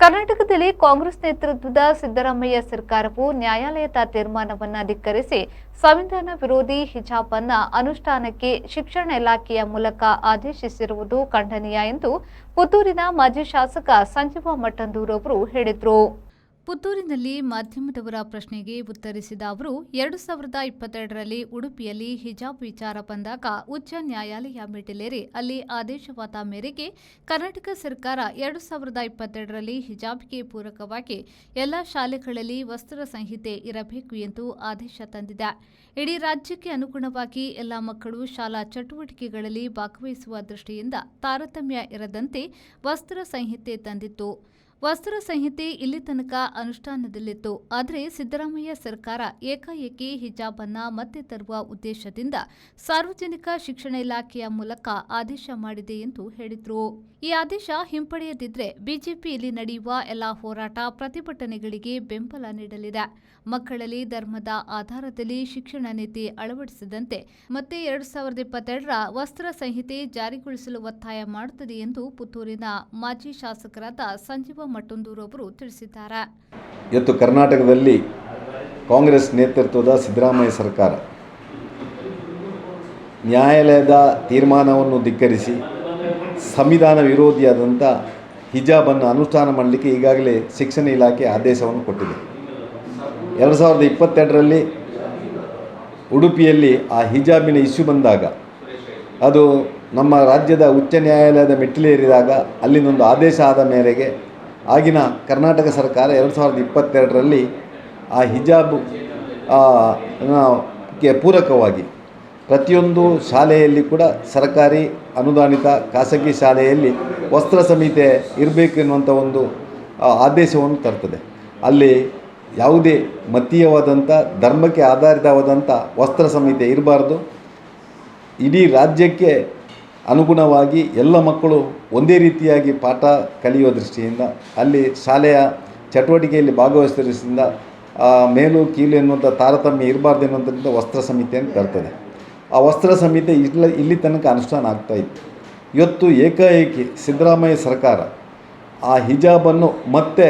ಕರ್ನಾಟಕದಲ್ಲಿ ಕಾಂಗ್ರೆಸ್ ನೇತೃತ್ವದ ಸಿದ್ದರಾಮಯ್ಯ ಸರ್ಕಾರವು ನ್ಯಾಯಾಲಯದ ತೀರ್ಮಾನವನ್ನು ಧಿಕ್ಕರಿಸಿ ಸಂವಿಧಾನ ವಿರೋಧಿ ಹಿಜಾಬ್ ಅನ್ನು ಅನುಷ್ಠಾನಕ್ಕೆ ಶಿಕ್ಷಣ ಇಲಾಖೆಯ ಮೂಲಕ ಆದೇಶಿಸಿರುವುದು ಖಂಡನೀಯ ಎಂದು ಪುತ್ತೂರಿನ ಮಾಜಿ ಶಾಸಕ ಸಂಜೀವ ಮಠಂದೂರು ಅವರು ಹೇಳಿದರು. ಪುತ್ತೂರಿನಲ್ಲಿ ಮಾಧ್ಯಮದವರ ಪ್ರಶ್ನೆಗೆ ಉತ್ತರಿಸಿದ ಅವರು 2022ರಲ್ಲಿ ಉಡುಪಿಯಲ್ಲಿ ಹಿಜಾಬ್ ವಿಚಾರ ಬಂದಾಗ ಉಚ್ಚ ನ್ಯಾಯಾಲಯ ಮೆಟ್ಟಿಲೇರಿ ಅಲ್ಲಿ ಆದೇಶವಾದ ಮೇರೆಗೆ ಕರ್ನಾಟಕ ಸರ್ಕಾರ 2022ರಲ್ಲಿ ಹಿಜಾಬ್ಗೆ ಪೂರಕವಾಗಿ ಎಲ್ಲ ಶಾಲೆಗಳಲ್ಲಿ ವಸ್ತ್ರ ಸಂಹಿತೆ ಇರಬೇಕು ಎಂದು ಆದೇಶ ತಂದಿದೆ. ಇಡೀ ರಾಜ್ಯಕ್ಕೆ ಅನುಗುಣವಾಗಿ ಎಲ್ಲ ಮಕ್ಕಳು ಶಾಲಾ ಚಟುವಟಿಕೆಗಳಲ್ಲಿ ಭಾಗವಹಿಸುವ ದೃಷ್ಟಿಯಿಂದ ತಾರತಮ್ಯ ಇರದಂತೆ ವಸ್ತ್ರ ಸಂಹಿತೆ ತಂದಿತ್ತು. ವಸ್ತ್ರ ಸಂಹಿತೆ ಇಲ್ಲಿ ತನಕ ಅನುಷ್ಠಾನದಲ್ಲಿತ್ತು. ಆದರೆ ಸಿದ್ದರಾಮಯ್ಯ ಸರ್ಕಾರ ಏಕಾಏಕಿ ಹಿಜಾಬ್ ಅನ್ನು ಮತ್ತೆ ತರುವ ಉದ್ದೇಶದಿಂದ ಸಾರ್ವಜನಿಕ ಶಿಕ್ಷಣ ಇಲಾಖೆಯ ಮೂಲಕ ಆದೇಶ ಮಾಡಿದೆ ಎಂದು ಹೇಳಿದರು. ಈ ಆದೇಶ ಹಿಂಪಡೆಯದಿದ್ದರೆ ಬಿಜೆಪಿ ಇಲ್ಲಿ ನಡೆಯುವ ಎಲ್ಲ ಹೋರಾಟ ಪ್ರತಿಭಟನೆಗಳಿಗೆ ಬೆಂಬಲ ನೀಡಲಿದೆ. ಮಕ್ಕಳಲ್ಲಿ ಧರ್ಮದ ಆಧಾರದಲ್ಲಿ ಶಿಕ್ಷಣ ನೀತಿ ಅಳವಡಿಸಿದಂತೆ ಮತ್ತೆ 2022ರ ವಸ್ತ್ರ ಸಂಹಿತೆ ಜಾರಿಗೊಳಿಸಲು ಒತ್ತಾಯ ಮಾಡುತ್ತದೆ ಎಂದು ಪುತ್ತೂರಿನ ಮಾಜಿ ಶಾಸಕರಾದ ಸಂಜೀವ ಮಠಂದೂರು ಅವರು ತಿಳಿಸಿದ್ದಾರೆ. ಇವತ್ತು ಕರ್ನಾಟಕದಲ್ಲಿ ಕಾಂಗ್ರೆಸ್ ನೇತೃತ್ವದ ಸಿದ್ದರಾಮಯ್ಯ ಸರ್ಕಾರ ನ್ಯಾಯಾಲಯದ ತೀರ್ಮಾನವನ್ನು ಧಿಕ್ಕರಿಸಿ ಸಂವಿಧಾನ ವಿರೋಧಿಯಾದಂಥ ಹಿಜಾಬನ್ನು ಅನುಷ್ಠಾನ ಮಾಡಲಿಕ್ಕೆ ಈಗಾಗಲೇ ಶಿಕ್ಷಣ ಇಲಾಖೆ ಆದೇಶವನ್ನು ಕೊಟ್ಟಿದೆ. 2022ರಲ್ಲಿ ಉಡುಪಿಯಲ್ಲಿ ಆ ಹಿಜಾಬಿನ ಇಶ್ಯೂ ಬಂದಾಗ ಅದು ನಮ್ಮ ರಾಜ್ಯದ ಉಚ್ಚ ನ್ಯಾಯಾಲಯದ ಮೆಟ್ಟಿಲೇರಿದಾಗ ಅಲ್ಲಿನೊಂದು ಆದೇಶ ಆದ ಮೇರೆಗೆ ಆಗಿನ ಕರ್ನಾಟಕ ಸರ್ಕಾರ 2022ರಲ್ಲಿ ಆ ಹಿಜಾಬ್ ಗೆ ಪೂರಕವಾಗಿ ಪ್ರತಿಯೊಂದು ಶಾಲೆಯಲ್ಲಿ ಕೂಡ ಸರ್ಕಾರಿ ಅನುದಾನಿತ ಖಾಸಗಿ ಶಾಲೆಯಲ್ಲಿ ವಸ್ತ್ರ ಸಂಹಿತೆ ಇರಬೇಕು ಎನ್ನುವಂಥ ಒಂದು ಆದೇಶವನ್ನು ತರ್ತದೆ. ಅಲ್ಲಿ ಯಾವುದೇ ಮತೀಯವಾದಂಥ ಧರ್ಮಕ್ಕೆ ಆಧಾರಿತವಾದಂಥ ವಸ್ತ್ರ ಸಂಹಿತೆ ಇರಬಾರ್ದು. ಇಡೀ ರಾಜ್ಯಕ್ಕೆ ಅನುಗುಣವಾಗಿ ಎಲ್ಲ ಮಕ್ಕಳು ಒಂದೇ ರೀತಿಯಾಗಿ ಪಾಠ ಕಲಿಯುವ ದೃಷ್ಟಿಯಿಂದ ಅಲ್ಲಿ ಶಾಲೆಯ ಚಟುವಟಿಕೆಯಲ್ಲಿ ಭಾಗವಹಿಸುವುದರಿಂದ ಮೇಲು ಕೀಲು ಎನ್ನುವಂಥ ತಾರತಮ್ಯ ಇರಬಾರ್ದು ಎನ್ನುವಂಥದ್ದು ವಸ್ತ್ರ ಸಂಹಿತೆಯನ್ನು ತರ್ತದೆ. ಆ ವಸ್ತ್ರ ಸಂಹಿತೆ ಇಲ್ಲಿ ತನಕ ಅನುಷ್ಠಾನ ಆಗ್ತಾಯಿತ್ತು. ಇವತ್ತು ಏಕಾಏಕಿ ಸಿದ್ದರಾಮಯ್ಯ ಸರ್ಕಾರ ಆ ಹಿಜಾಬನ್ನು ಮತ್ತೆ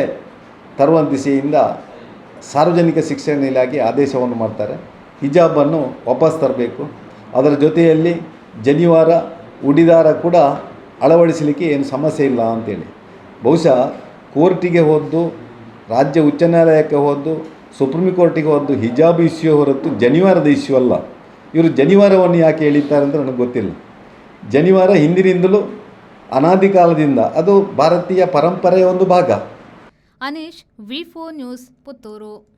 ತರುವ ದಿಸೆಯಿಂದ ಸಾರ್ವಜನಿಕ ಶಿಕ್ಷಣ ಇಲಾಖೆ ಆದೇಶವನ್ನು ಮಾಡ್ತಾರೆ. ಹಿಜಾಬನ್ನು ವಾಪಸ್ ತರಬೇಕು. ಅದರ ಜೊತೆಯಲ್ಲಿ ಜನಿವಾರ ಉಡಿದಾರ ಕೂಡ ಅಳವಡಿಸಲಿಕ್ಕೆ ಏನು ಸಮಸ್ಯೆ ಇಲ್ಲ ಅಂತೇಳಿ ಬಹುಶಃ ಕೋರ್ಟಿಗೆ ಹೋದ್ದು, ರಾಜ್ಯ ಉಚ್ಚ ನ್ಯಾಯಾಲಯಕ್ಕೆ ಹೋದ್ದು, ಸುಪ್ರೀಂ ಕೋರ್ಟಿಗೆ ಹೋದ್ದು ಹಿಜಾಬ್ ಇಶ್ಯೂ ಹೊರತು ಜನಿವಾರದ ಇಶ್ಯೂ ಅಲ್ಲ. ಇವರು ಜನಿವಾರವನ್ನು ಯಾಕೆ ಹೇಳಿದ್ದಾರೆ ಅಂತ ನನಗೆ ಗೊತ್ತಿಲ್ಲ. ಜನಿವಾರ ಹಿಂದಿನಿಂದಲೂ ಅನಾದಿ ಕಾಲದಿಂದ ಅದು ಭಾರತೀಯ ಪರಂಪರೆಯ ಒಂದು ಭಾಗ. ಅನೀಶ್, ವಿ4 ನ್ಯೂಸ್, ಪುತ್ತೂರು.